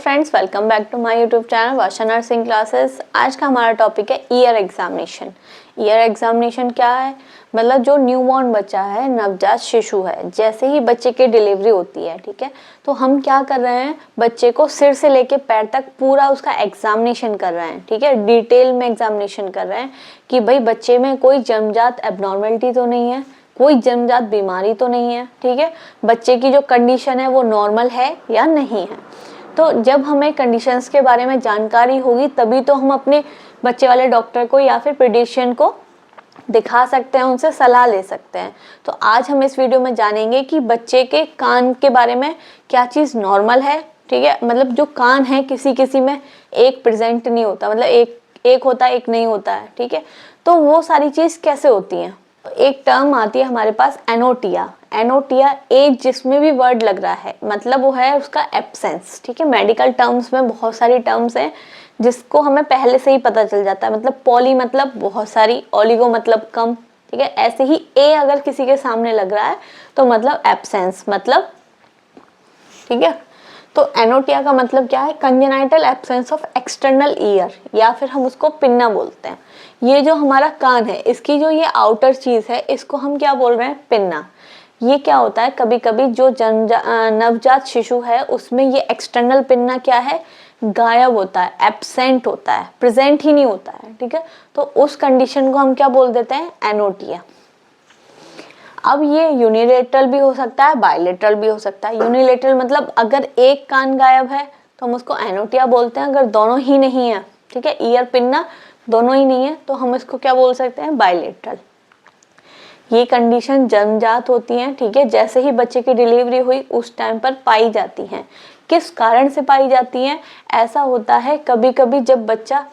Friends, welcome back to my YouTube channel Varsha nursing classes. आज का हमारा टॉपिक है ईयर एग्जामिनेशन। ईयर एग्जामिनेशन क्या है? मतलब जो न्यूबॉर्न बच्चा है, नवजात शिशु है, जैसे ही बच्चे की डिलीवरी होती है, ठीक है, तो हम क्या कर रहे हैं, बच्चे को सिर से लेके पैर तक पूरा उसका एग्जामिनेशन कर रहे हैं, ठीक है, डिटेल में एग्जामिनेशन कर रहे हैं कि भाई बच्चे में कोई जन्मजात एबनॉर्मलिटी तो नहीं है, कोई जन्मजात बीमारी तो नहीं है, ठीक है, बच्चे की जो कंडीशन है वो नॉर्मल है या नहीं है। तो जब हमें कंडीशंस के बारे में जानकारी होगी तभी तो हम अपने बच्चे वाले डॉक्टर को या फिर पीडियाट्रिशियन को दिखा सकते हैं, उनसे सलाह ले सकते हैं। तो आज हम इस वीडियो में जानेंगे कि बच्चे के कान के बारे में क्या चीज़ नॉर्मल है, ठीक है, मतलब जो कान है किसी किसी में एक प्रेजेंट नहीं होता, मतलब एक होता है एक नहीं होता है, ठीक है, तो वो सारी चीज़ कैसे होती हैं। एक टर्म आती है हमारे पास एनोटिया। एनोटिया एक जिसमें भी वर्ड लग रहा है मतलब वो है उसका एब्सेंस, ठीक है। मेडिकल टर्म्स में बहुत सारी टर्म्स हैं जिसको हमें पहले से ही पता चल जाता है, मतलब पॉली मतलब बहुत सारी, ओलिगो मतलब कम, ठीक है। ऐसे ही ए अगर किसी के सामने लग रहा है तो मतलब एब्सेंस मतलब, ठीक है। तो एनोटिया का मतलब क्या है? Congenital absence of external ear, या फिर हम उसको पिन्ना बोलते हैं। ये जो हमारा कान है इसकी जो ये आउटर चीज है इसको हम क्या बोल रहे हैं? पिन्ना। ये क्या होता है, कभी कभी जो नवजात शिशु है उसमें ये एक्सटर्नल पिन्ना क्या है, गायब होता है, एब्सेंट होता है, प्रेजेंट ही नहीं होता है, ठीक है। तो उस कंडीशन को हम क्या बोल देते हैं? एनोटिया। अब ये यूनिलेटरल भी हो सकता है, बायलेटरल भी हो सकता है। यूनिलेटरल मतलब अगर एक कान गायब है तो हम उसको एनोटिया बोलते हैं, अगर दोनों ही नहीं है, ठीक है, ईयर पिन्ना दोनों ही नहीं है तो हम इसको क्या बोल सकते हैं? बायलेटरल। ये कंडीशन जन्मजात होती हैं, ठीक है, जैसे ही बच्चे की डिलीवरी हुई उस टाइम पर पाई जाती हैं। किस कारण से पाई जाती हैं? ऐसा होता है कभी कभी जब बच्चा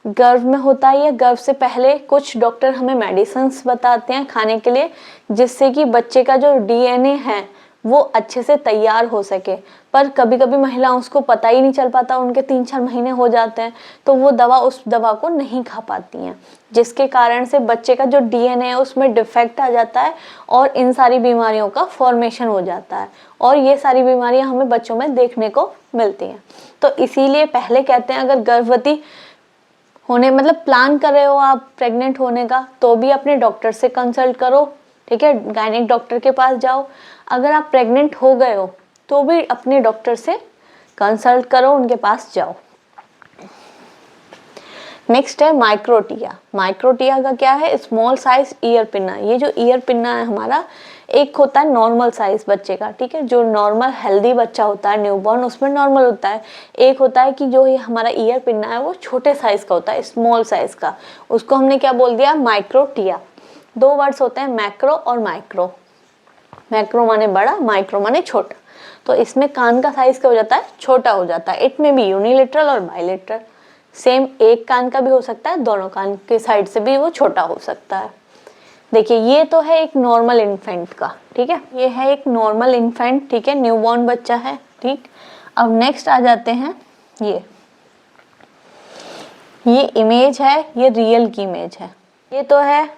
गर्भ में होता है या गर्भ से पहले कुछ डॉक्टर हमें मेडिसिन्स बताते हैं खाने के लिए, जिससे कि बच्चे का जो डीएनए है वो अच्छे से तैयार हो सके। पर कभी कभी महिलाओं उसको पता ही नहीं चल पाता, उनके 3-4 महीने हो जाते हैं तो वो उस दवा को नहीं खा पाती हैं, जिसके कारण से बच्चे का जो डीएनए है उसमें डिफेक्ट आ जाता है और इन सारी बीमारियों का फॉर्मेशन हो जाता है। और ये सारी बीमारियां हमें बच्चों में देखने को मिलती हैं। तो इसीलिए पहले कहते हैं अगर गर्भवती होने मतलब प्लान कर रहे हो आप प्रेग्नेंट होने का तो भी अपने डॉक्टर से कंसल्ट करो, ठीक है, गायनिक डॉक्टर के पास जाओ। अगर आप प्रेग्नेंट हो गए हो तो भी अपने डॉक्टर से कंसल्ट करो, उनके पास जाओ। नेक्स्ट है माइक्रोटिया। माइक्रोटिया का क्या है? Small size ear pinna. ये जो ईयर पिन्ना है हमारा, एक होता है नॉर्मल साइज बच्चे का, ठीक है, जो नॉर्मल हेल्दी बच्चा होता है न्यूबॉर्न उसमें नॉर्मल होता है। एक होता है कि जो ये हमारा ईयर पिन्ना है वो छोटे साइज का होता है, स्मॉल साइज का, उसको हमने क्या बोल दिया? माइक्रोटिया। दो वर्ड्स होते हैं, मैक्रो और माइक्रो। मैक्रो माने बड़ा, माइक्रो माने छोटा। तो इसमें कान का साइज क्या हो जाता है? छोटा हो जाता है। इट में बी यूनिलेटरल और बायलेटरल। सेम एक कान का भी हो सकता है, दोनों कान के साइड से भी वो छोटा हो सकता है। देखिए ये तो है एक नॉर्मल इन्फेंट का, ठीक है, ये है एक नॉर्मल इन्फेंट, ठीक है, न्यूबॉर्न बच्चा है, ठीक। अब नेक्स्ट आ जाते हैं ये इमेज है, ये रियल की इमेज है। ये तो है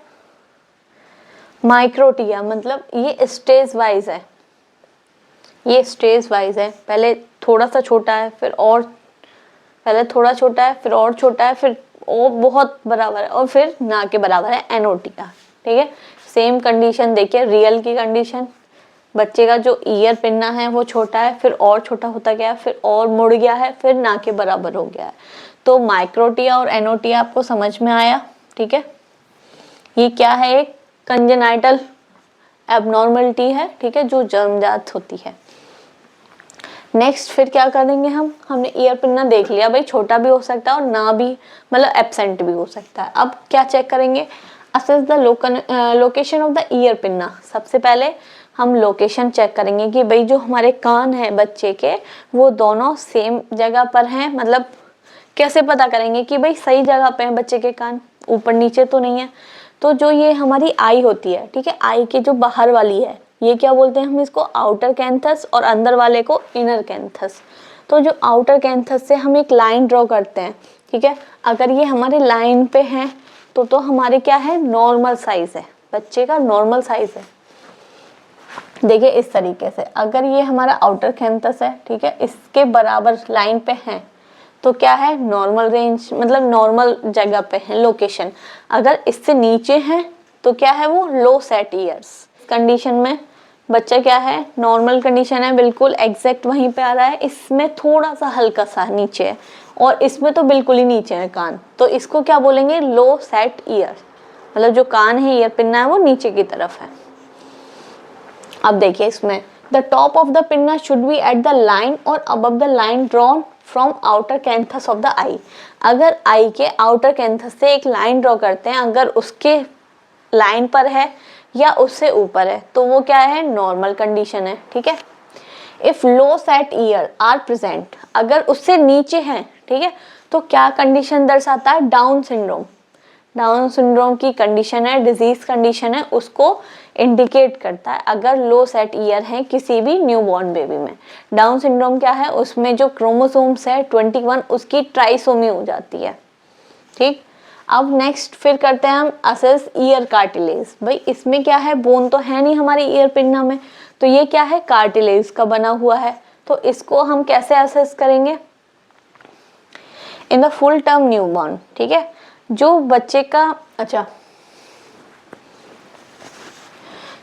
माइक्रोटिया, मतलब ये स्टेज वाइज है, ये स्टेज वाइज है। पहले थोड़ा सा छोटा है, फिर और पहले थोड़ा छोटा है, फिर और छोटा है, फिर और बहुत बराबर है, और फिर ना के बराबर है, एनोटिया, ठीक है। सेम कंडीशन देखिए, रियल की कंडीशन, बच्चे का जो ईयर पिन्ना है वो छोटा है, फिर और छोटा होता गया, फिर और मुड़ गया है, फिर ना के बराबर हो गया है। तो माइक्रोटिया और एनोटिया आपको समझ में आया, ठीक है। ये क्या है? एक कंजेनाइटल एबनॉर्मलिटी है, ठीक है, जो जन्मजात होती है। नेक्स्ट फिर क्या करेंगे हमने ईयर पिन्ना देख लिया, भाई छोटा भी हो सकता है और ना भी, मतलब एब्सेंट भी हो सकता है। अब क्या चेक करेंगे? Assess the location of the ear pinna. सबसे पहले हम लोकेशन चेक करेंगे कि भाई जो हमारे कान है बच्चे के वो दोनों सेम जगह पर हैं। मतलब कैसे पता करेंगे कि भाई सही जगह पे हैं बच्चे के कान, ऊपर नीचे तो नहीं है? तो जो ये हमारी आई होती है, ठीक है, आई की जो बाहर वाली है ये क्या बोलते हैं हम इसको? आउटर कैंथस, और अंदर वाले को इनर कैंथस। तो जो आउटर कैंथस से हम एक लाइन ड्रॉ करते हैं, ठीक है, अगर ये हमारे लाइन पे हैं तो हमारे क्या है? नॉर्मल साइज है, बच्चे का नॉर्मल साइज है। देखिए इस तरीके से, अगर ये हमारा आउटर कैंथस है, ठीक है, इसके बराबर लाइन पे है तो क्या है, नॉर्मल रेंज, मतलब नॉर्मल जगह पे है लोकेशन। अगर इससे नीचे है तो क्या है, वो लो सेट ईयर्स कंडीशन में बच्चा क्या है, नॉर्मल कंडीशन है, बिल्कुल एग्जैक्ट वहीं पे आ रहा है। इसमें थोड़ा सा हल्का सा नीचे है और इसमें तो बिल्कुल ही नीचे है कान, तो इसको क्या बोलेंगे, लो सेट ईयर, मतलब जो कान है, ईयर पिन्ना है, वो नीचे की तरफ है। अब देखिए इसमें, the top of the pinna should be at the line और above the line drawn from outer canthus of the eye. अगर आई के आउटर कैंथस से एक लाइन ड्रॉ करते हैं, अगर उसके लाइन पर है या उससे ऊपर है तो वो क्या है, नॉर्मल कंडीशन है, ठीक है। If low set ear are present, अगर उससे नीचे है, ठीक है, तो क्या कंडीशन दर्शाता है, डाउन सिंड्रोम। डाउन सिंड्रोम की कंडीशन है, डिजीज कंडीशन है, उसको इंडिकेट करता है अगर लो सेट ईयर है किसी भी न्यूबॉर्न बेबी में। डाउन सिंड्रोम क्या है, उसमें जो क्रोमोसोम्स है 21 उसकी ट्राइसोमी हो जाती है, ठीक। अब नेक्स्ट फिर करते हैं हम असेस ईयर कार्टिलेज। भाई इसमें क्या है, बोन तो है नहीं हमारी ईयर पिन्ना में, तो ये क्या है, कार्टिलेज का बना हुआ है। तो इसको हम कैसे असेस करेंगे, in the full term newborn, ठीक है, जो बच्चे का, अच्छा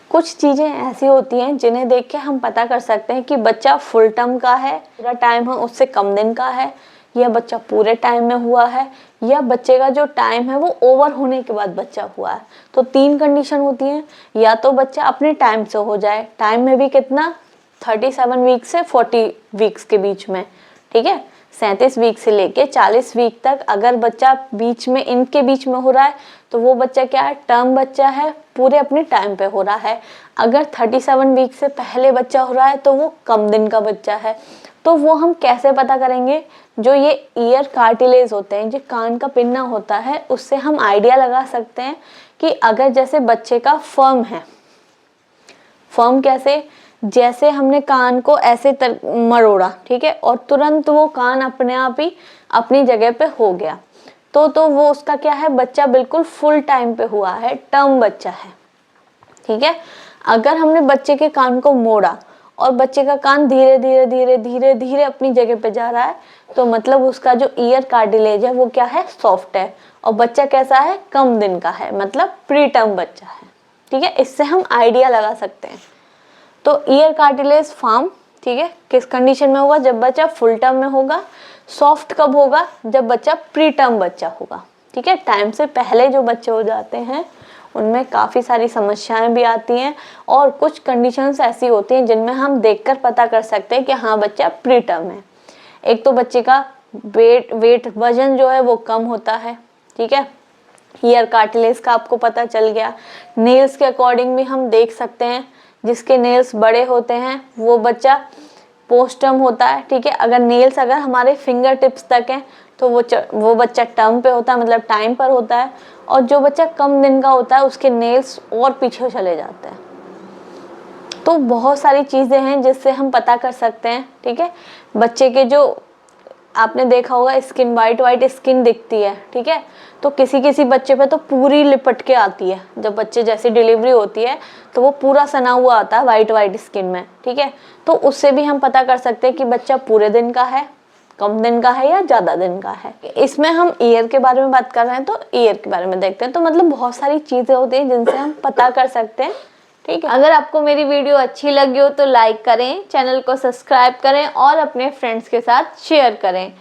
कुछ चीज़ें ऐसी होती हैं जिन्हें देख के हम पता कर सकते हैं कि बच्चा फुल टर्म का है, पूरा टाइम है उससे कम दिन का है, या बच्चा पूरे टाइम में हुआ है, या बच्चे का जो टाइम है वो ओवर होने के बाद बच्चा हुआ है। तो 3 कंडीशन होती हैं, या तो बच्चा अपने टाइम से हो जाए, टाइम में भी कितना, 37 वीक से 40 वीक्स के बीच में, ठीक है, 37 वीक से लेके 40 वीक तक अगर बच्चा बीच में, इनके बीच में हो रहा है तो वो बच्चा क्या है, टर्म बच्चा है, पूरे अपने टाइम पे हो रहा है। अगर 37 वीक से पहले बच्चा हो रहा है तो वो कम दिन का बच्चा है। तो वो हम कैसे पता करेंगे, जो ये ईयर कार्टिलेज होते हैं, जो कान का पिन्ना होता है, उससे हम आइडिया लगा सकते हैं कि अगर जैसे बच्चे का फर्म है, फर्म कैसे, जैसे हमने कान को ऐसे मरोड़ा, ठीक है, और तुरंत वो कान अपने आप ही अपनी जगह पे हो गया, तो वो उसका क्या है, बच्चा बिल्कुल फुल टाइम पे हुआ है, टर्म बच्चा है, ठीक है। अगर हमने बच्चे के कान को मोड़ा और बच्चे का कान धीरे धीरे धीरे धीरे धीरे अपनी जगह पे जा रहा है, तो मतलब उसका जो ईयर कार्टिलेज है वो क्या है, सॉफ्ट है, और बच्चा कैसा है, कम दिन का है, मतलब प्री टर्म बच्चा है, ठीक है। इससे हम आइडिया लगा सकते हैं। तो ईयर कार्टिलेज फॉर्म, ठीक है, किस कंडीशन में होगा, जब बच्चा फुल टर्म में होगा। सॉफ्ट कब होगा, जब बच्चा प्री टर्म बच्चा होगा, ठीक है। टाइम से पहले जो बच्चे हो जाते हैं उनमें काफ़ी सारी समस्याएं भी आती हैं, और कुछ कंडीशंस ऐसी होती हैं जिनमें हम देखकर पता कर सकते हैं कि हाँ बच्चा प्री टर्म है। एक तो बच्चे का वेट वजन जो है वो कम होता है, ठीक है। ईयर कार्टिलेज का आपको पता चल गया। नेल्स के अकॉर्डिंग भी हम देख सकते हैं, जिसके नेल्स बड़े होते हैं वो बच्चा पोस्ट टर्म होता है, ठीक है। अगर नेल्स अगर हमारे फिंगर टिप्स तक हैं तो वो बच्चा टर्म पे होता है, मतलब टाइम पर होता है। और जो बच्चा कम दिन का होता है उसके नेल्स और पीछे चले जाते हैं। तो बहुत सारी चीज़ें हैं जिससे हम पता कर सकते हैं, ठीक है। बच्चे के जो, आपने देखा होगा स्किन, वाइट स्किन दिखती है, ठीक है, तो किसी किसी बच्चे पे तो पूरी लिपट के आती है। जब बच्चे जैसी डिलीवरी होती है तो वो पूरा सना हुआ आता है वाइट स्किन में, ठीक है। तो उससे भी हम पता कर सकते हैं कि बच्चा पूरे दिन का है, कम दिन का है, या ज़्यादा दिन का है। इसमें हम ईयर के बारे में बात कर रहे हैं तो ईयर के बारे में देखते हैं। तो मतलब बहुत सारी चीज़ें होती हैं जिनसे हम पता कर सकते हैं, ठीक है। अगर आपको मेरी वीडियो अच्छी लगी हो तो लाइक करें, चैनल को सब्सक्राइब करें और अपने फ्रेंड्स के साथ शेयर करें।